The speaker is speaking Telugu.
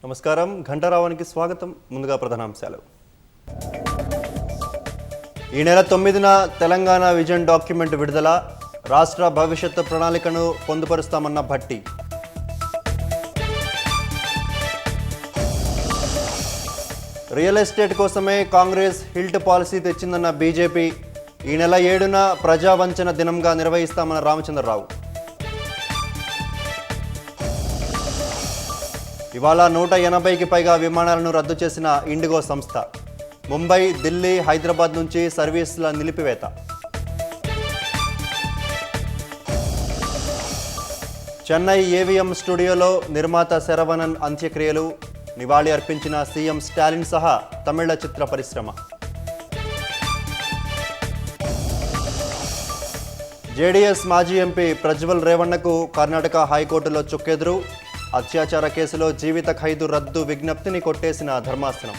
నమస్కారం, ఘంటారావానికి స్వాగతం. ముందుగా ప్రధానాంశాలు. ఈ నెల 9న తెలంగాణ విజన్ డాక్యుమెంట్ విడుదల. రాష్ట్ర భవిష్యత్తు ప్రణాళికను పొందుపరుస్తామన్న భట్టి. రియల్ ఎస్టేట్ కోసమే కాంగ్రెస్ హిల్ట్ పాలసీ తెచ్చిందన్న బీజేపీ. ఈ నెల 7న ప్రజావంచన దినంగా నిర్వహిస్తామన్న రామచంద్రరావు. ఇవాళ 180కి పైగా విమానాలను రద్దు చేసిన ఇండిగో సంస్థ. ముంబై, ఢిల్లీ, హైదరాబాద్ నుంచి సర్వీసుల నిలిపివేత. చెన్నై ఏవిఎం స్టూడియోలో నిర్మాత శరవణన్ అంత్యక్రియలు. నివాళి అర్పించిన సీఎం స్టాలిన్ సహా తమిళ చిత్ర పరిశ్రమ. జేడీఎస్ మాజీ ఎంపీ ప్రజ్వల్ రేవణ్ణకు కర్ణాటక హైకోర్టులో చుక్కెదురు. అత్యాచార కేసులో జీవిత ఖైదు రద్దు విజ్ఞప్తిని కొట్టేసిన ధర్మాసనం.